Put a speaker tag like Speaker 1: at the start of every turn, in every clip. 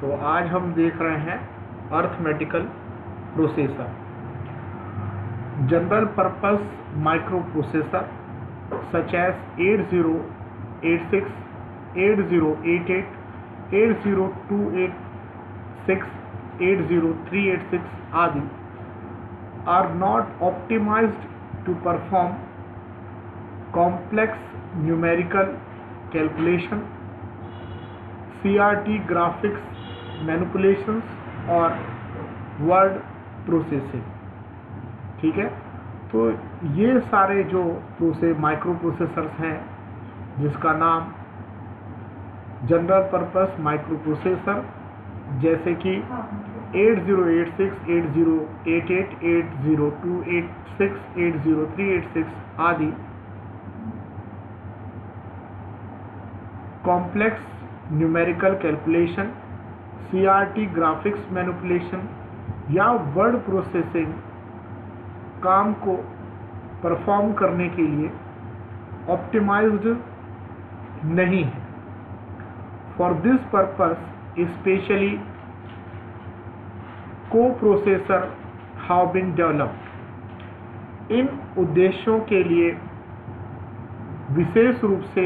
Speaker 1: तो आज हम देख रहे हैं arithmetical processor, general purpose micro processor such as 8086, 8088, 80286, 80386 आदि are not optimized to perform complex numerical calculation, CRT graphics manipulations और word processing। ठीक है, तो ये सारे जो माइक्रो प्रोसेसर्स हैं जिसका नाम जनरल पर्पस माइक्रो प्रोसेसर, जैसे कि 8086, 8088, 80286, 80386 आदि complex numerical calculation, CRT graphics manipulation या वर्ड प्रोसेसिंग काम को परफॉर्म करने के लिए ऑप्टिमाइज्ड नहीं है। For this purpose specially coprocessor have been developed. इन उद्देश्यों के लिए विशेष रूप से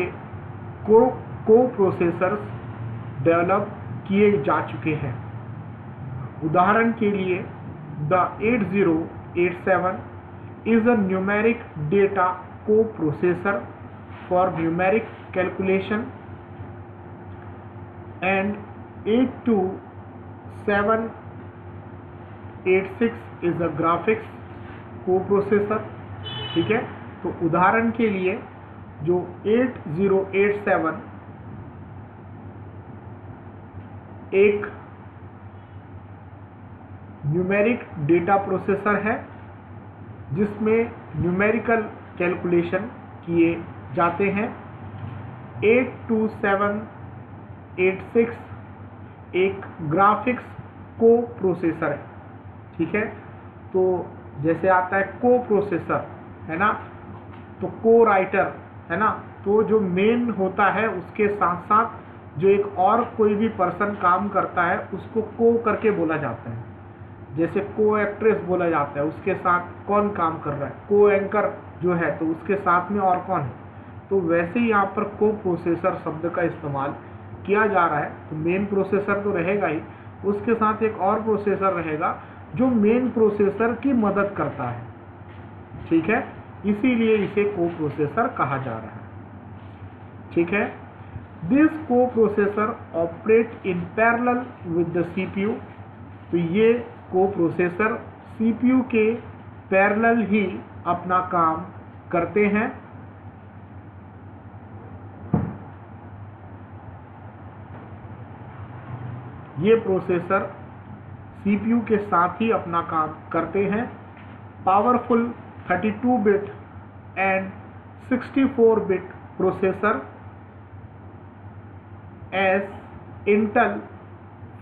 Speaker 1: को-प्रोसेसर्स डेवलप किए जा चुके हैं। उदाहरण के लिए the 8087 is a numeric data co-processor for numeric calculation and 82786 is a graphics co-processor। ठीक है, तो उदाहरण के लिए जो 8087 एक न्यूमेरिक डेटा प्रोसेसर है जिसमें न्यूमेरिकल कैलकुलेशन किए जाते हैं। 82786 एक ग्राफिक्स को प्रोसेसर है। ठीक है, तो जैसे आता है को प्रोसेसर है ना, तो को राइटर है ना, तो जो मेन होता है उसके साथ साथ जो एक और कोई भी पर्सन काम करता है उसको को करके बोला जाता है। जैसे को एक्ट्रेस बोला जाता है, उसके साथ कौन काम कर रहा है, को एंकर जो है तो उसके साथ में और कौन है। तो वैसे ही यहाँ पर को प्रोसेसर शब्द का इस्तेमाल किया जा रहा है। तो मेन प्रोसेसर तो रहेगा ही, उसके साथ एक और प्रोसेसर रहेगा जो मेन प्रोसेसर की मदद करता है। ठीक है, इसीलिए इसे को प्रोसेसर कहा जा रहा है। ठीक है, दिस को processor operate in parallel with the CPU। तो ये को प्रोसेसर CPU के पैरेलल ही अपना काम करते हैं। ये प्रोसेसर CPU के साथ ही अपना काम करते हैं। Powerful 32 bit and 64 bit processor as Intel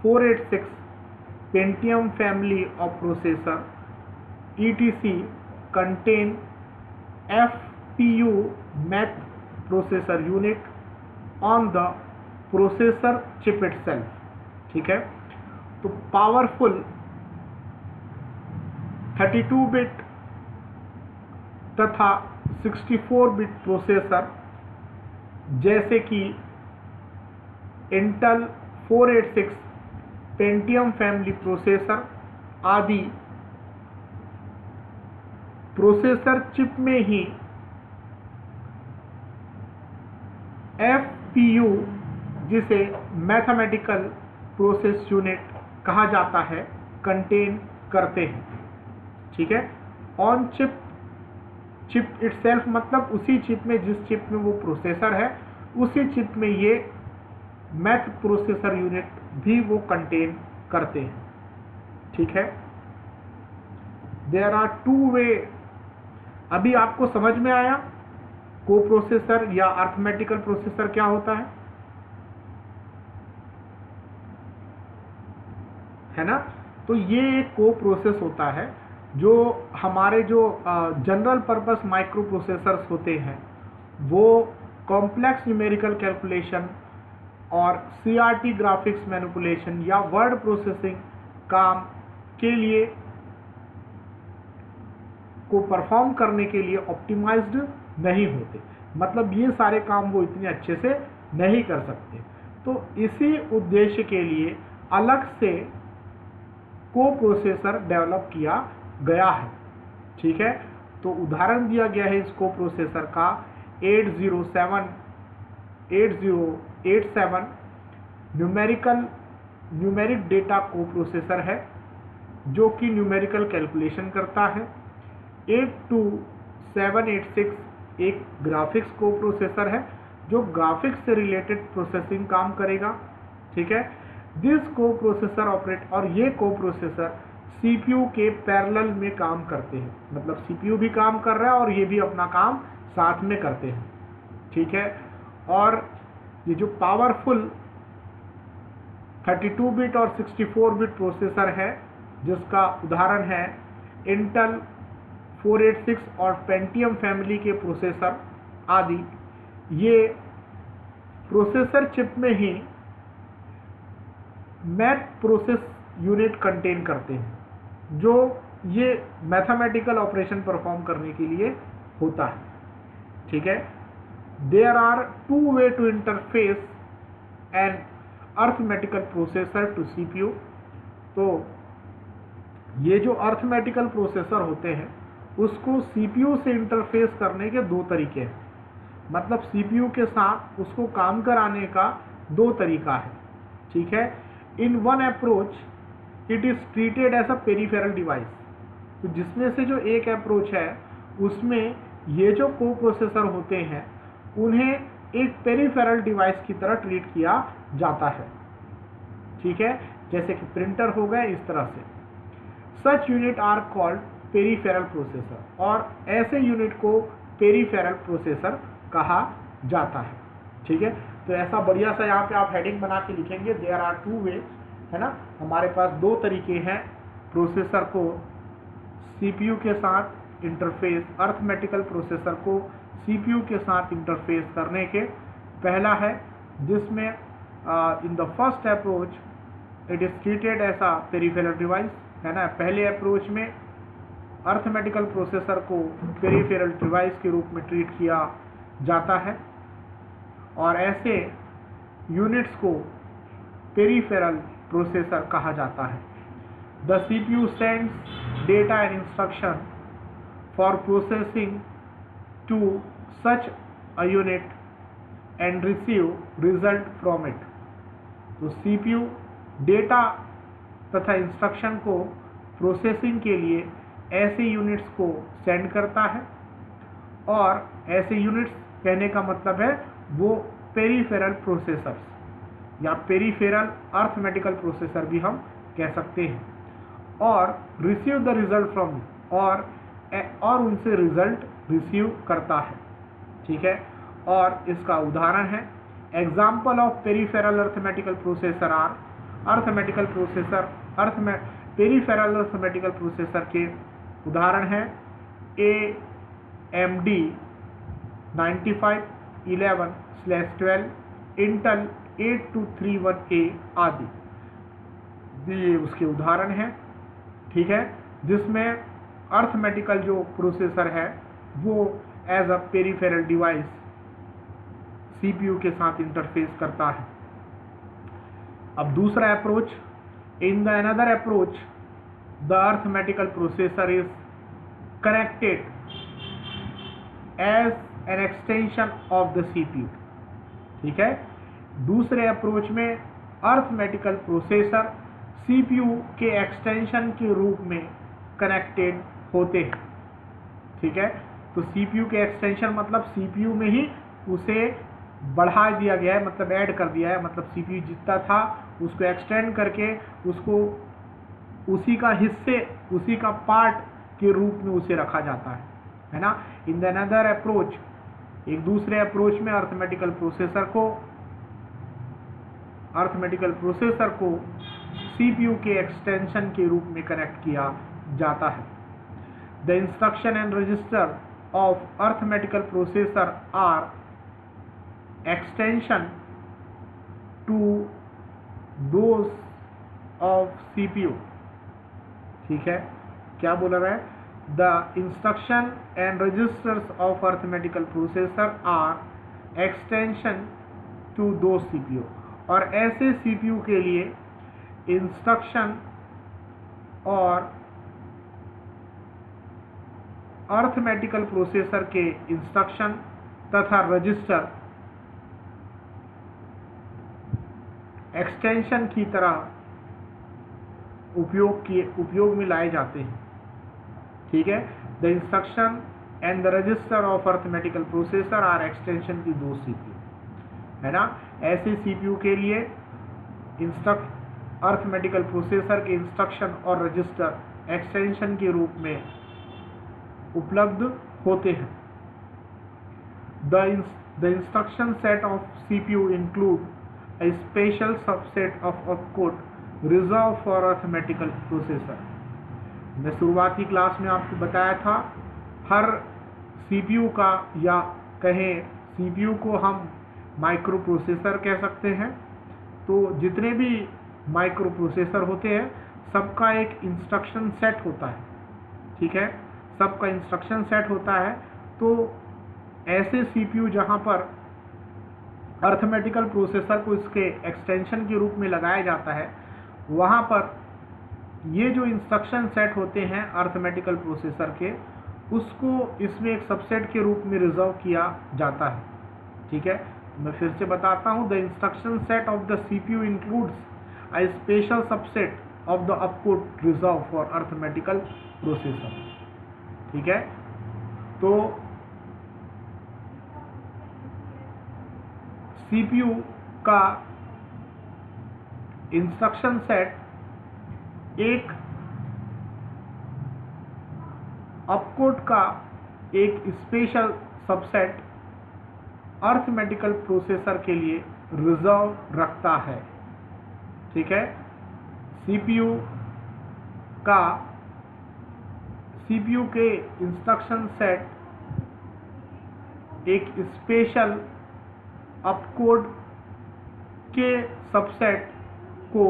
Speaker 1: 486 Pentium family of processor etc contain FPU math processor unit on the processor chip itself। ठीक है, तो पावरफुल 32 बिट तथा 64 बिट प्रोसेसर जैसे कि इंटेल 486 पेंटियम फैमिली प्रोसेसर आदि प्रोसेसर चिप में ही FPU जिसे mathematical process unit कहा जाता है कंटेन करते हैं। ठीक है, ऑन चिप इटसेल्फ मतलब उसी चिप में, जिस चिप में वो प्रोसेसर है उसी चिप में ये मैथ प्रोसेसर यूनिट भी वो कंटेन करते हैं। ठीक है, देयर आर टू वे। अभी आपको समझ में आया को प्रोसेसर या अर्थमेटिकल प्रोसेसर क्या होता है ना। तो ये एक को प्रोसेस होता है जो हमारे जो जनरल पर्पस माइक्रो प्रोसेसर्स होते हैं वो कॉम्प्लेक्स न्यूमेरिकल कैलकुलेशन और CRT ग्राफिक्स मैनिपुलेशन या वर्ड प्रोसेसिंग काम के लिए को परफॉर्म करने के लिए ऑप्टिमाइज्ड नहीं होते, मतलब ये सारे काम वो इतने अच्छे से नहीं कर सकते। तो इसी उद्देश्य के लिए अलग से को प्रोसेसर डेवलप किया गया है। ठीक है, तो उदाहरण दिया गया है इस को प्रोसेसर का 8087 न्यूमेरिक डेटा को प्रोसेसर है जो कि न्यूमेरिकल कैलकुलेशन करता है। 82786 एक ग्राफिक्स को प्रोसेसर है जो ग्राफिक्स से रिलेटेड प्रोसेसिंग काम करेगा। ठीक है, दिस को प्रोसेसर ऑपरेट, और ये को प्रोसेसर CPU के पैरेलल में काम करते हैं, मतलब CPU भी काम कर रहा है और ये भी अपना काम साथ में करते हैं। ठीक है, और ये जो पावरफुल 32 बिट और 64 बिट प्रोसेसर है जिसका उदाहरण है इंटेल 486 और पेंटियम फैमिली के प्रोसेसर आदि, ये प्रोसेसर चिप में ही मैथ प्रोसेस यूनिट कंटेन करते हैं जो ये मैथमेटिकल ऑपरेशन परफॉर्म करने के लिए होता है। ठीक है, there are two way to interface an arithmetical processor to CPU। तो ये जो अर्थमेटिकल प्रोसेसर होते हैं उसको CPU से इंटरफेस करने के दो तरीके हैं, मतलब CPU के साथ उसको काम कराने का दो तरीका है। ठीक है, in one approach it is treated as a peripheral device. तो जिसमें से जो एक अप्रोच है उसमें ये जो को प्रोसेसर होते हैं उन्हें एक पेरिफेरल डिवाइस की तरह ट्रीट किया जाता है। ठीक है, जैसे कि प्रिंटर हो गए, इस तरह से। Such unit are called peripheral processor, और ऐसे यूनिट को पेरिफेरल प्रोसेसर कहा जाता है। ठीक है, तो ऐसा बढ़िया सा यहाँ पे आप हेडिंग बना के लिखेंगे, देयर आर टू वे, है ना, हमारे पास दो तरीके हैं प्रोसेसर को CPU के साथ इंटरफेस, अर्थमेटिकल प्रोसेसर को CPU के साथ इंटरफेस करने के। पहला है जिसमें in the first approach it is treated as a peripheral device, है ना। पहले अप्रोच में अर्थमेटिकल प्रोसेसर को पेरिफेरल डिवाइस के रूप में ट्रीट किया जाता है, और ऐसे यूनिट्स को पेरिफेरल प्रोसेसर कहा जाता है। The CPU sends data and instruction for processing to such a unit and receive result from it. तो CPU डेटा तथा इंस्ट्रक्शन को प्रोसेसिंग के लिए ऐसे यूनिट्स को सेंड करता है, और ऐसे यूनिट्स कहने का मतलब है वो पेरिफेरल प्रोसेसर्स या पेरिफेरल अर्थमेटिकल प्रोसेसर भी हम कह सकते हैं, और रिसीव द रिजल्ट फ्रॉम, और उनसे रिजल्ट रिसीव करता है। ठीक है, और इसका उदाहरण है example of peripheral arithmetical processor are, arithmetical processor peripheral arithmetical processor के उदाहरण है AMD 9511/12, इंटेल 8231A आदि, ये उसके उदाहरण हैं। ठीक है, जिसमें अर्थमेटिकल जो प्रोसेसर है वो as a peripheral device CPU के साथ इंटरफेस करता है। अब दूसरा approach, in the another approach the arithmetical processor is connected as an extension of the CPU। ठीक है, दूसरे अप्रोच में अर्थमेटिकल प्रोसेसर CPU के एक्सटेंशन के रूप में कनेक्टेड होते हैं। ठीक है, तो CPU के एक्सटेंशन मतलब CPU में ही उसे बढ़ा दिया गया है, मतलब ऐड कर दिया है, मतलब CPU जितना था उसको एक्सटेंड करके उसको उसी का हिस्से, उसी का पार्ट के रूप में उसे रखा जाता है ना। इन द अनदर अप्रोच, एक दूसरे अप्रोच में अर्थमेटिकल प्रोसेसर को CPU के एक्सटेंशन के रूप में कनेक्ट किया जाता है। The instruction and register of arithmetical processor are extension to those of CPU। ठीक है, क्या बोल रहा है? The instruction and registers of arithmetical processor are extension to those CPU। और ऐसे CPU के लिए इंस्ट्रक्शन और अर्थमेटिकल प्रोसेसर के इंस्ट्रक्शन तथा रजिस्टर एक्सटेंशन की तरह उपयोग में लाए जाते हैं। ठीक है, the instruction and the register of arithmetical processor are extension की दो CPU, है ना। ऐसे CPU के लिए अर्थमेटिकल प्रोसेसर के इंस्ट्रक्शन और रजिस्टर एक्सटेंशन के रूप में उपलब्ध होते हैं। The instruction set of CPU include a special subset of opcode reserved for arithmetical processor। मैं शुरुआती क्लास में आपको बताया था, हर CPU का या कहें CPU को हम माइक्रो प्रोसेसर कह सकते हैं। तो जितने भी माइक्रो प्रोसेसर होते हैं सबका एक इंस्ट्रक्शन सेट होता है। ठीक है, सबका इंस्ट्रक्शन सेट होता है। तो ऐसे CPU जहाँ पर अर्थमेटिकल प्रोसेसर को इसके एक्सटेंशन के रूप में लगाया जाता है, वहाँ पर ये जो इंस्ट्रक्शन सेट होते हैं अर्थमेटिकल प्रोसेसर के, उसको इसमें एक सबसेट के रूप में रिजर्व किया जाता है। ठीक है, मैं फिर से बताता हूँ। The instruction set of the CPU includes a special subset of the opcode reserve for arithmetical processor. ठीक है, तो CPU का इंस्ट्रक्शन सेट एक ऑपकोड का एक स्पेशल सबसेट अर्थमेटिकल प्रोसेसर के लिए रिजर्व रखता है। ठीक है, CPU के इंस्ट्रक्शन सेट एक स्पेशल ऑपकोड के सबसेट को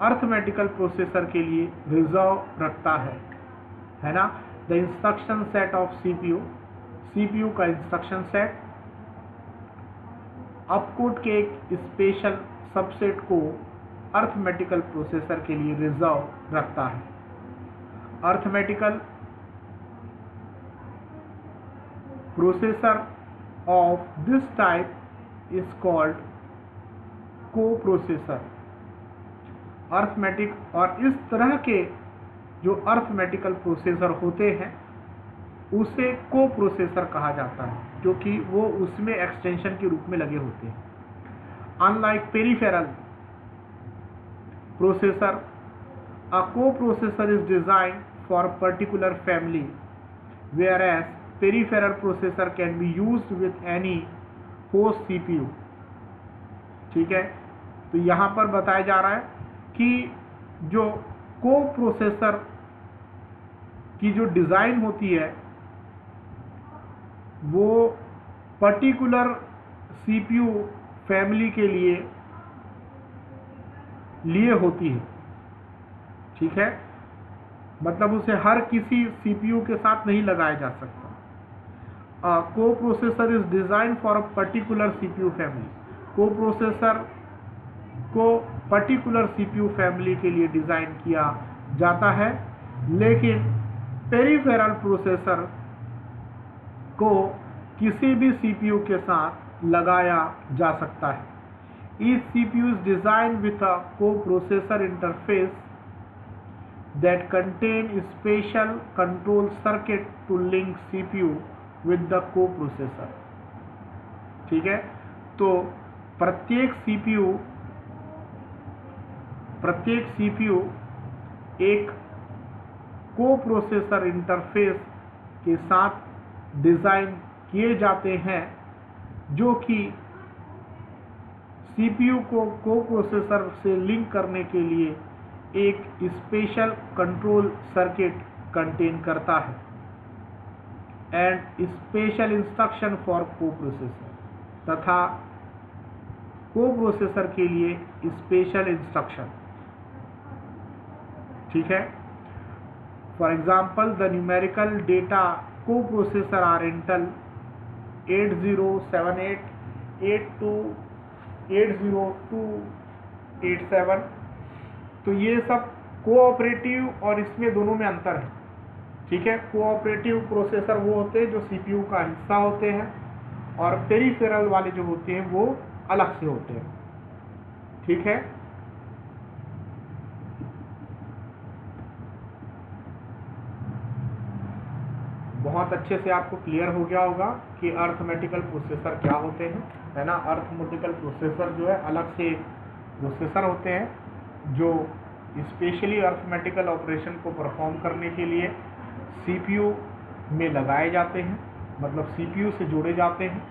Speaker 1: अर्थमेटिकल प्रोसेसर के लिए रिजर्व रखता है ना। The instruction set of CPU का इंस्ट्रक्शन सेट ऑपकोड के एक स्पेशल सबसेट को अर्थमेटिकल प्रोसेसर के लिए रिजर्व रखता है। Arithmetical processor of this type is called coprocessor. Arithmetic और इस तरह के जो अर्थमेटिकल प्रोसेसर होते हैं उसे कोप्रोसेसर कहा जाता है, क्योंकि वो उसमें एक्सटेंशन के रूप में लगे होते हैं। Unlike peripheral processor, a coprocessor is designed for a particular family, whereas peripheral processor can be used with any host CPU। ठीक है, तो यहाँ पर बताया जा रहा है कि जो कोप्रोसेसर की जो डिज़ाइन होती है वो पर्टिकुलर CPU फैमिली के लिए होती है। ठीक है, मतलब उसे हर किसी CPU के साथ नहीं लगाया जा सकता। Coprocessor is design for a particular CPU family. Coprocessor को पर्टिकुलर CPU फैमिली के लिए डिजाइन किया जाता है, लेकिन पेरिफेरल प्रोसेसर को किसी भी CPU के साथ लगाया जा सकता है। Each CPU is designed with a coprocessor interface that contain special control circuit to link CPU with the coprocessor। ठीक है, तो प्रत्येक CPU एक कोप्रोसेसर इंटरफेस के साथ डिज़ाइन किए जाते हैं, जो कि CPU को कोप्रोसेसर से लिंक करने के लिए एक स्पेशल कंट्रोल सर्किट कंटेन करता है and special instruction for coprocessor, तथा को प्रोसेसर के लिए स्पेशल इंस्ट्रक्शन, ठीक है। For example the numerical data को प्रोसेसर आर इंटेल 8078, 80287। तो ये सब कोऑपरेटिव और इसमें दोनों में अंतर है, ठीक है। कोऑपरेटिव प्रोसेसर वो होते हैं जो सीपीयू का हिस्सा होते हैं, और पेरिफेरल वाले जो होते हैं वो अलग से होते हैं, ठीक है। बहुत अच्छे से आपको क्लियर हो गया होगा कि अर्थमेटिकल प्रोसेसर क्या होते हैं, है ना। अर्थमेटिकल प्रोसेसर जो है अलग से प्रोसेसर होते हैं जो स्पेशली अर्थमेटिकल ऑपरेशन को परफॉर्म करने के लिए सीपीयू में लगाए जाते हैं, मतलब सीपीयू से जोड़े जाते हैं।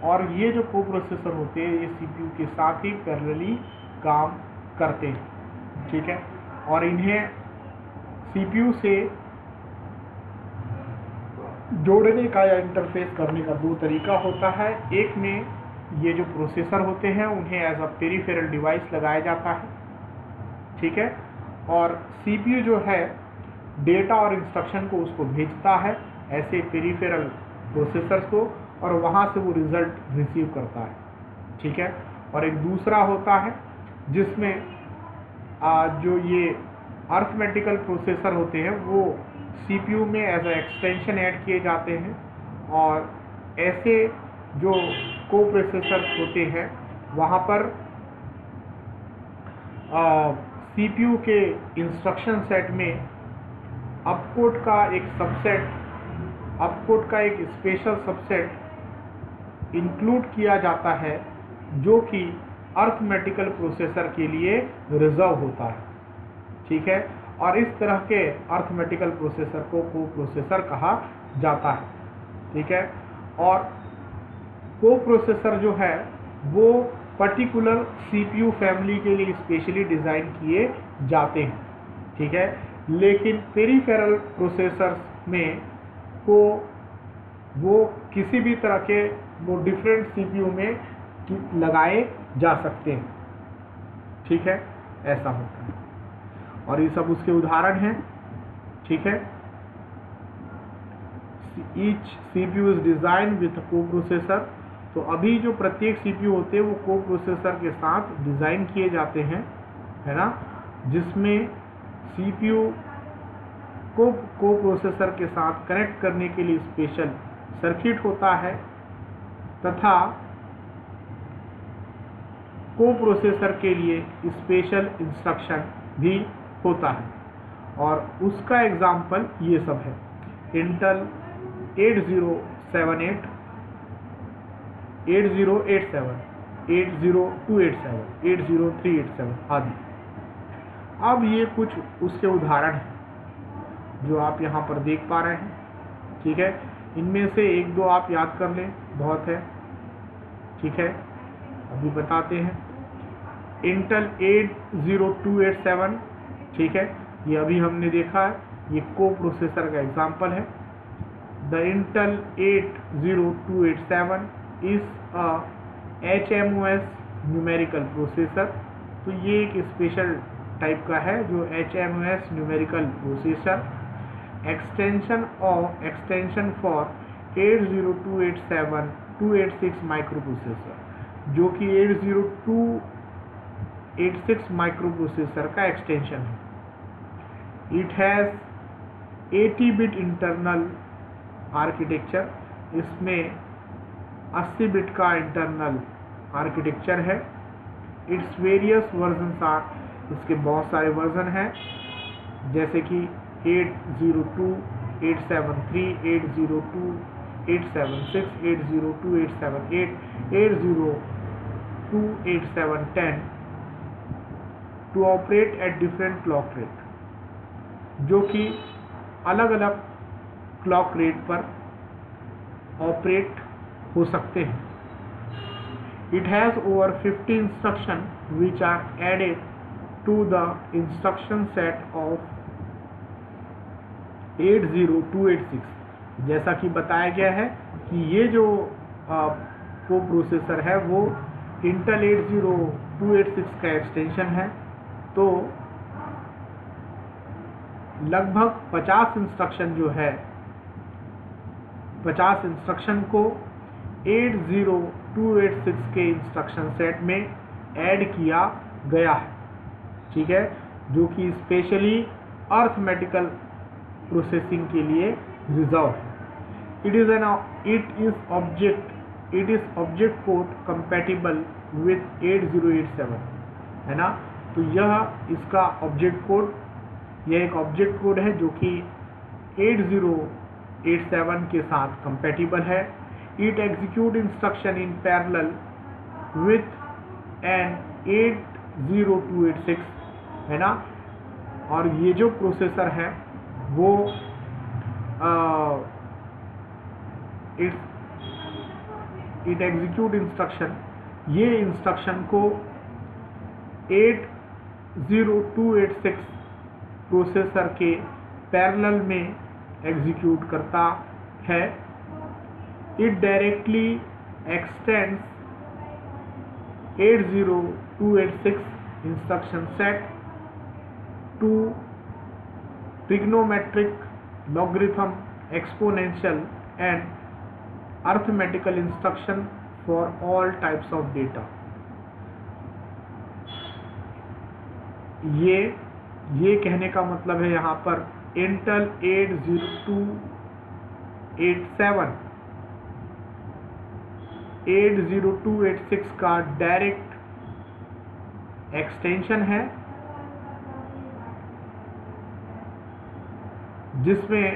Speaker 1: और ये जो को प्रोसेसर होते हैं ये सीपीयू के साथ ही पैरेलली काम करते हैं, ठीक है। और इन्हें सीपीयू से जोड़ने का या इंटरफेस करने का दो तरीका होता है। एक में ये जो प्रोसेसर होते हैं उन्हें एज अ पेरिफेरल डिवाइस लगाया जाता है, ठीक है। और सीपीयू जो है डेटा और इंस्ट्रक्शन को उसको भेजता है ऐसे पेरिफेरल प्रोसेसर्स को, और वहाँ से वो रिजल्ट रिसीव करता है, ठीक है। और एक दूसरा होता है जिसमें जो ये अर्थमेटिकल प्रोसेसर होते हैं वो सीपीयू में एज अ एक्सटेंशन ऐड किए जाते हैं, और ऐसे जो को प्रोसेसर्स होते हैं वहाँ पर सीपीयू के इंस्ट्रक्शन सेट में अपकोड का एक सबसेट, अपकोड का एक स्पेशल सबसेट इंक्लूड किया जाता है जो कि अर्थमेटिकल प्रोसेसर के लिए रिजर्व होता है, ठीक है। और इस तरह के अर्थमेटिकल प्रोसेसर को प्रोसेसर कहा जाता है, ठीक है। और को प्रोसेसर जो है वो पर्टिकुलर सीपीयू फैमिली के लिए स्पेशली डिज़ाइन किए जाते हैं, ठीक है। लेकिन पेरिफेरल प्रोसेसर्स में को वो किसी भी तरह के वो डिफरेंट सीपीयू में लगाए जा सकते हैं, ठीक है, ऐसा होता है। और ये सब उसके उदाहरण हैं, ठीक है। Each CPU is design with को प्रोसेसर। तो अभी जो प्रत्येक सीपीयू होते हैं वो को प्रोसेसर के साथ डिजाइन किए जाते हैं, है ना, जिसमें सीपीयू को प्रोसेसर के साथ कनेक्ट करने के लिए स्पेशल सर्किट होता है, तथा को प्रोसेसर के लिए स्पेशल इंस्ट्रक्शन भी होता है। और उसका एग्जाम्पल ये सब है, इंटेल 8078, 8087, 80287, 80387 आदि। अब ये कुछ उसके उदाहरण हैं जो आप यहाँ पर देख पा रहे हैं, ठीक है। इनमें से एक दो आप याद कर लें, बहुत है, ठीक है। अभी बताते हैं। इंटेल 80287, ठीक है, ये अभी हमने देखा है, ये को प्रोसेसर का एग्जाम्पल है। The Intel 80287 is a HMOS numerical processor. तो ये एक स्पेशल टाइप का है जो HMOS numerical processor extension for 80287 286 micro processor, जो कि 80286 माइक्रो प्रोसेसर का एक्सटेंशन है। It has 80 bit internal architecture, इसमें 80 बिट का इंटरनल आर्किटेक्चर है। इट्स वेरियस वर्जन्स आर, इसके बहुत सारे वर्जन हैं, जैसे कि 802, 873, 802, 876, 802, 878, 802, 8710 to operate at different clock rate, जो कि अलग अलग क्लॉक रेट पर ऑपरेट हो सकते हैं। It has over 50 instructions which are added to the instruction set of 80286। जैसा कि बताया गया है कि ये जो को प्रोसेसर है वो इंटेल 80286 का एक्सटेंशन है। तो लगभग 50 इंस्ट्रक्शन जो है, 50 इंस्ट्रक्शन को 80286 के इंस्ट्रक्शन सेट में ऐड किया गया है, ठीक है, जो कि स्पेशली अर्थमेटिकल प्रोसेसिंग के लिए रिजर्व है। It is object code compatible with 8087, है ना। तो यह इसका ऑब्जेक्ट कोड, यह एक ऑब्जेक्ट कोड है जो कि 8087 के साथ कंपैटिबल है। It execute instruction in parallel with an 80286, है ना। और ये जो प्रोसेसर है वो इट एग्जीक्यूट इंस्ट्रक्शन, ये इंस्ट्रक्शन को 80286 प्रोसेसर के पैरेलल में एग्जीक्यूट करता है। It directly extends 80286 instruction set to trigonometric, logarithm, exponential and arithmetical instruction for all types of data। ये कहने का मतलब है यहाँ पर इंटेल 80286 का डायरेक्ट एक्सटेंशन है, जिसमें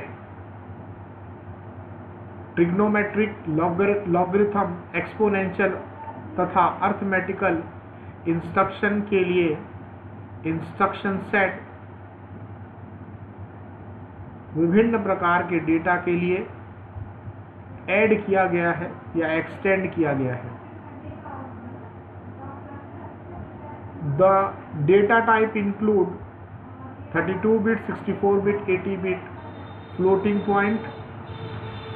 Speaker 1: ट्रिग्नोमेट्रिक, लॉगरिथम, एक्सपोनेंशियल तथा अर्थमेटिकल इंस्ट्रक्शन के लिए इंस्ट्रक्शन सेट विभिन्न प्रकार के डेटा के लिए ऐड किया गया है या एक्सटेंड किया गया है। The data type include 32-bit, 64-bit, 80-bit floating point,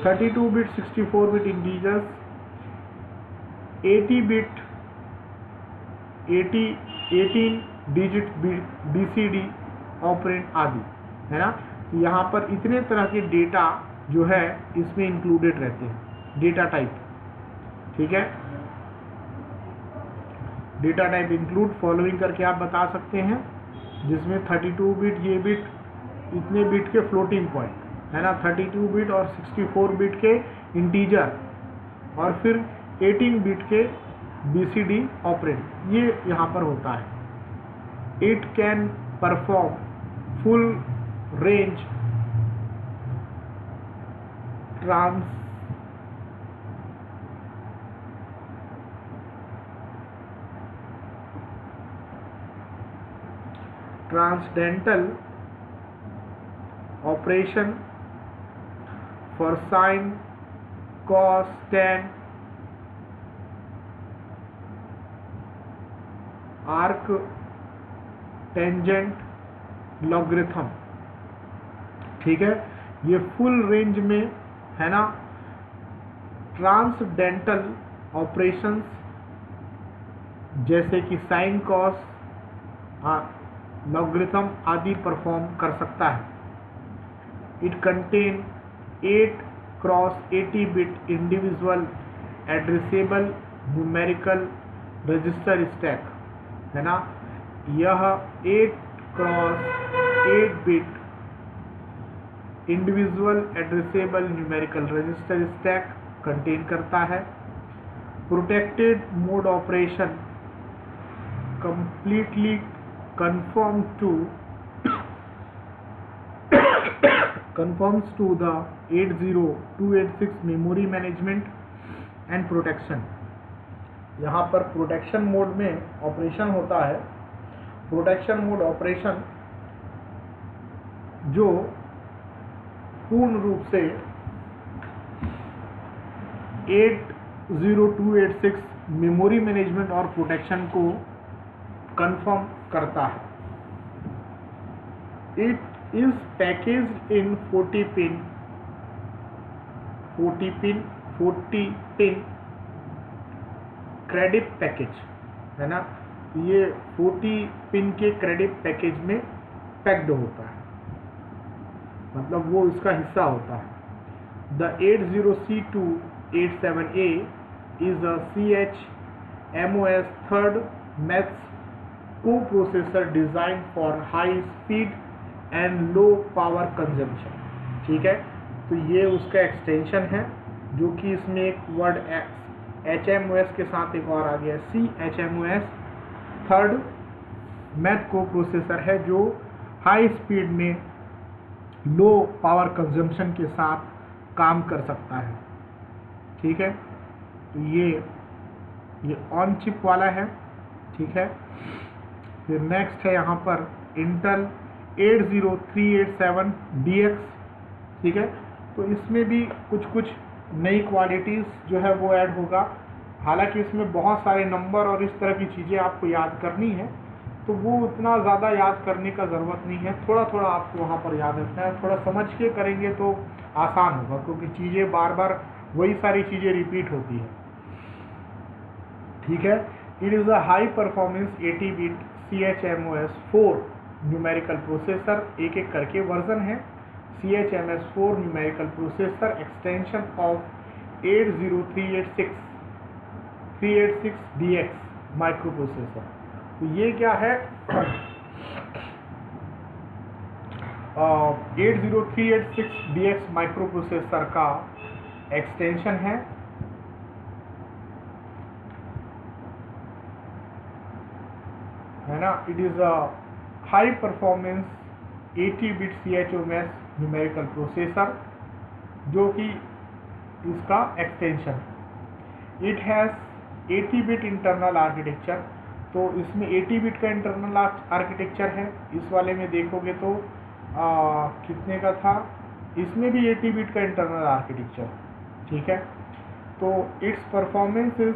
Speaker 1: 32-bit, 64-bit integers, 80-bit, 18-digit BCD operand आदि, है ना। तो यहाँ पर इतने तरह के डेटा जो है इसमें इंक्लूडेड रहते हैं, डेटा टाइप, ठीक है। डेटा टाइप इंक्लूड फॉलोइंग करके आप बता सकते हैं, जिसमें 32-bit, ये बिट, इतने बिट के फ्लोटिंग पॉइंट, है ना, 32-bit और 64-bit के इंटीजर, और फिर 18-bit के BCD ऑपरेंड, ये यहाँ पर होता है। It can perform full range transcendental operation for sine, cos, tan, arc, tangent, logarithm, ठीक है। ये फुल रेंज में, है ना, ट्रांसडेंटल ऑपरेशंस जैसे कि साइन, कॉस, लॉगरिथम आदि परफॉर्म कर सकता है। It contain 8x80-bit individual addressable numerical register stack, है ना। यह 8x8-bit individual addressable numerical register stack contain करता है। Protected mode operation completely conforms to the 80286 memory management and protection। यहाँ पर प्रोटेक्शन मोड में ऑपरेशन होता है। प्रोटेक्शन मोड ऑपरेशन जो पूर्ण रूप से 80286 मेमोरी मैनेजमेंट और प्रोटेक्शन को कंफर्म करता है। It is packaged in 40 pin credit package, है ना, ये 40 पिन के क्रेडिट पैकेज में पैक्ड होता है, मतलब वो उसका हिस्सा होता है। The 80C287A is a CHMOS third MEMS coprocessor designed for high speed and low power consumption। ठीक है, तो ये उसका एक्सटेंशन है, जो कि इसमें एक वर्ड HMOS के साथ एक और आ गया, CHMOS थर्ड MEMS कोप्रोसेसर है, जो हाई स्पीड में लो पावर कंजम्पशन के साथ काम कर सकता है। ठीक है, तो ये ऑन चिप वाला है। ठीक है, फिर नेक्स्ट है यहाँ पर इंटेल 80387DX। ठीक है, तो इसमें भी कुछ नई क्वालिटीज़ जो है वो ऐड होगा। हालांकि इसमें बहुत सारे नंबर और इस तरह की चीज़ें आपको याद करनी है, तो वो उतना ज़्यादा याद करने का ज़रूरत नहीं है, थोड़ा थोड़ा आपको वहाँ पर याद रखना है। थोड़ा समझ के करेंगे तो आसान होगा, क्योंकि चीज़ें बार बार वही सारी चीज़ें रिपीट होती है। ठीक है, it is a high performance 80 bit CHMOS 4 numerical processor, एक एक करके वर्जन है। CHMOS 4 numerical processor extension of 80386DX micro processor. तो ये क्या है, 80386DX माइक्रो प्रोसेसर का एक्सटेंशन है ना। It is a high performance 80 bit CHMOS numerical processor, जो कि इसका extension. It has 80 bit internal architecture, तो इसमें 80 बिट का इंटरनल आर्किटेक्चर है। इस वाले में देखोगे तो कितने का था, इसमें भी 80 बिट का इंटरनल आर्किटेक्चर। ठीक है, तो it's performance is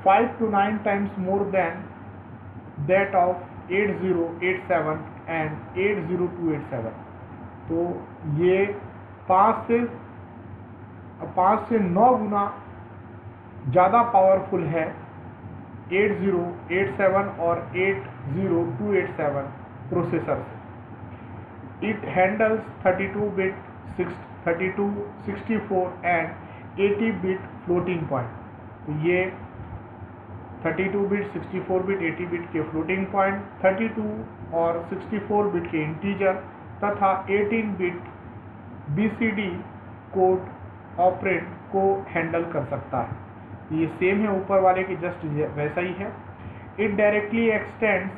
Speaker 1: 5 to 9 times more than that of 8087 and 80287। तो ये 5 से 9 गुना ज़्यादा पावरफुल है 8087 और 80287 प्रोसेसर से। It handles 32 bit 32, 64 and 80 bit floating point. तो ये 32 बिट, 64 बिट, 80 बिट के फ्लोटिंग पॉइंट, 32 और 64 बिट के इंटीजर तथा 18 बिट BCD कोड ऑपरेंड को हैंडल कर सकता है। ये सेम है ऊपर वाले के, जस्ट वैसा ही है। It directly extends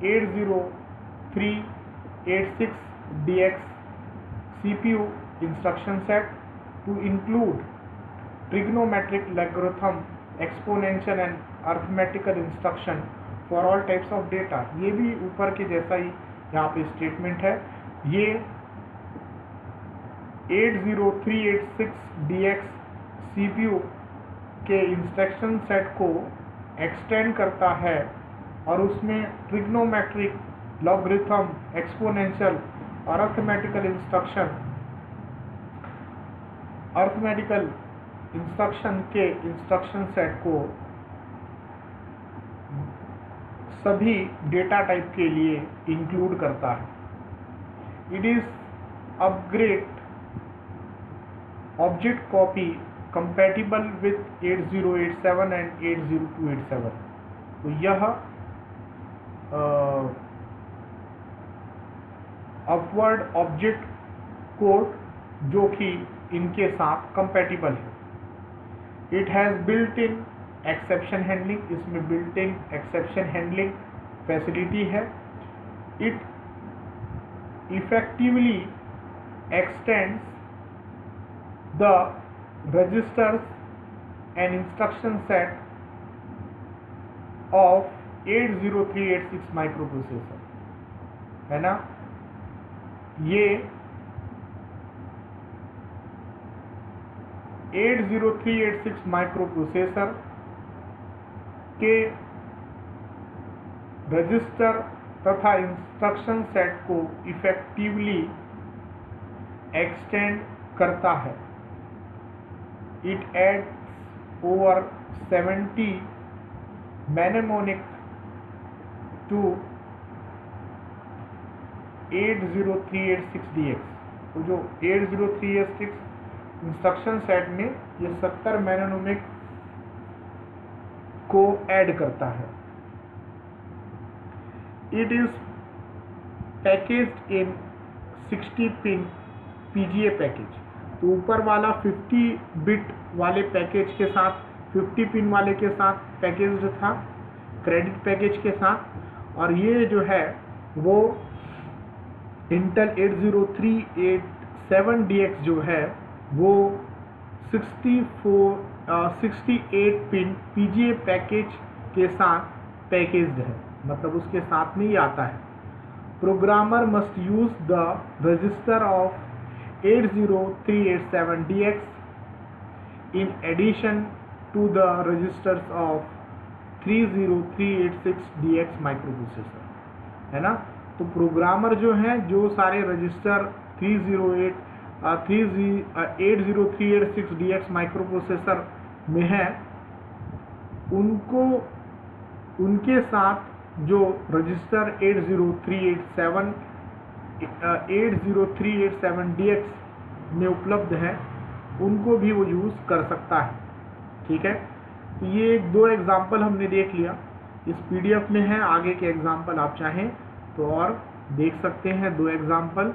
Speaker 1: 80386DX CPU instruction set to include trigonometric logarithm, exponential and arithmetical instruction for all types of data. ये भी ऊपर के जैसा ही यहाँ पे स्टेटमेंट है। ये 80386DX CPU के इंस्ट्रक्शन सेट को एक्सटेंड करता है और उसमें ट्रिग्नोमेट्रिक, लॉगरिथम, एक्सपोनेंशियल और अरिथमेटिकल इंस्ट्रक्शन के इंस्ट्रक्शन सेट को सभी डेटा टाइप के लिए इंक्लूड करता है। It is upgrade object copy compatible with 8087 and 80287। तो यह अपवर्ड ऑब्जेक्ट कोड जो कि इनके साथ कंपैटिबल है। It has built in exception handling, इसमें built in exception handling facility है। It effectively extends the registers and instruction set of 80386 micro processor, है ना। ये 80386 माइक्रो प्रोसेसर के रजिस्टर तथा इंस्ट्रक्शन सेट को इफेक्टिवली एक्सटेंड करता है। It adds over 70 mnemonic to 80386DX। तो जो 80386 इंस्ट्रक्शन सेट में ये 70 मैनोनिक को ऐड करता है। It is packaged in 60 pin PGA package. तो ऊपर वाला 50 बिट वाले पैकेज के साथ, 50 पिन वाले के साथ पैकेज्ड था, क्रेडिट पैकेज के साथ, और ये जो है वो इंटेल 80387DX जो है वो 68 पिन PGA पैकेज के साथ पैकेज्ड है, मतलब उसके साथ में ही आता है। Programmer must use the register of 80387DX in addition to the registers of 30386DX microprocessor, है ना। तो प्रोग्रामर जो हैं, जो सारे रजिस्टर 80386DX माइक्रोप्रोसेसर में है, उनको उनके साथ जो रजिस्टर 80387DX में उपलब्ध है उनको भी वो यूज़ कर सकता है। ठीक है, तो ये दो एग्जाम्पल हमने देख लिया, इस PDF में है। आगे के एग्जाम्पल आप चाहें तो और देख सकते हैं, दो एग्जाम्पल,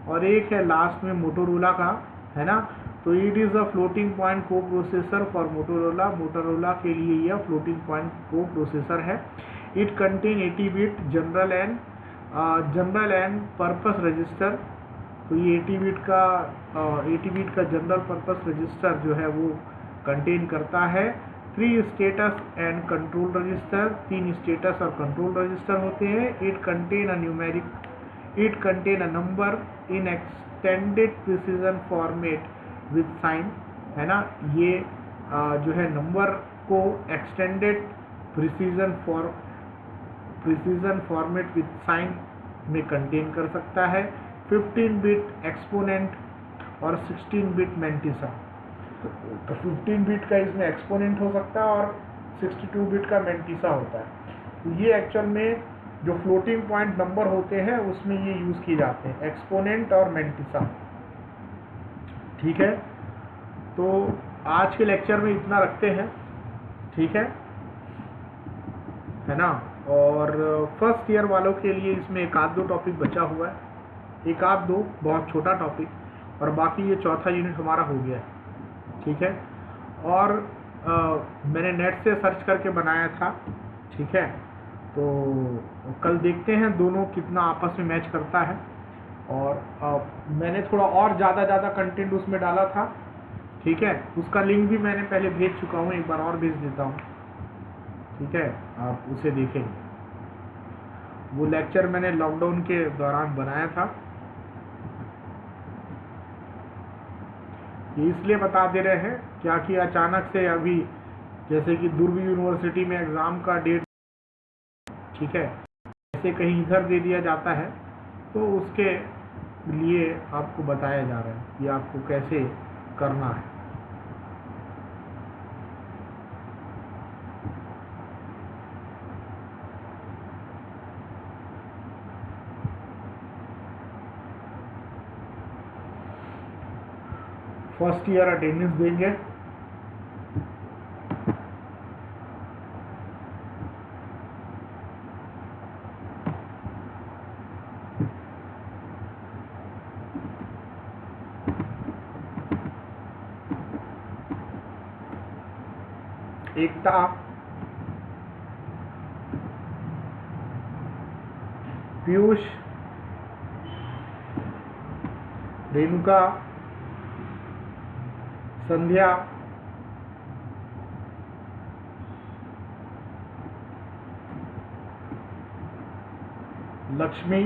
Speaker 1: और एक है लास्ट में मोटोरोला का, है ना। तो it is a floating point को प्रोसेसर फॉर मोटोरोला। मोटोरोला के लिए यह फ्लोटिंग पॉइंट को प्रोसेसर है। It contain 80 bit general and purpose register. तो ये 80 बिट का जनरल पर्पस रजिस्टर जो है वो कंटेन करता है। 3 status and control register, 3 status और कंट्रोल रजिस्टर होते हैं। It contain a number in extended precision format with sign, है ना। ये जो है नंबर को extended precision format with sign में कंटेन कर सकता है। 15 बिट एक्सपोनेंट और 16 बिट मैंटिसा। तो 15 बिट का इसमें एक्सपोनेंट हो सकता है और 62 बिट का मैंटिसा होता है। तो ये एक्चुअल में जो फ्लोटिंग पॉइंट नंबर होते हैं उसमें ये यूज़ किए जाते हैं, एक्सपोनेंट और मैंटिसा। ठीक है, तो आज के लेक्चर में इतना रखते हैं, ठीक है ना। और फर्स्ट ईयर वालों के लिए इसमें एक आध दो टॉपिक बचा हुआ है, एक आध दो बहुत छोटा टॉपिक, और बाकी ये चौथा यूनिट हमारा हो गया है। ठीक है, और मैंने नेट से सर्च करके बनाया था। ठीक है, तो कल देखते हैं दोनों कितना आपस में मैच करता है। और मैंने थोड़ा और ज़्यादा कंटेंट उसमें डाला था। ठीक है, उसका लिंक भी मैंने पहले भेज चुका हूँ, एक बार और भेज देता हूँ। ठीक है, आप उसे देखेंगे। वो लेक्चर मैंने लॉकडाउन के दौरान बनाया था। ये इसलिए बता दे रहे हैं क्या कि अचानक से अभी जैसे कि दुर्ग यूनिवर्सिटी में एग्ज़ाम का डेट, ठीक है, ऐसे कहीं इधर दे दिया जाता है, तो उसके लिए आपको बताया जा रहा है कि आपको कैसे करना है। फर्स्ट ईयर अटेंडेंस देंगे। एकता, पीयूष, रेणुका, संध्या, लक्ष्मी,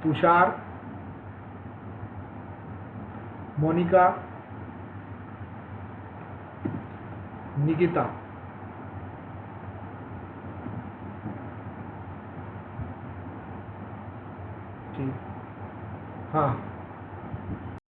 Speaker 1: तुषार, मोनिका, निकिता। ठीक, हाँ।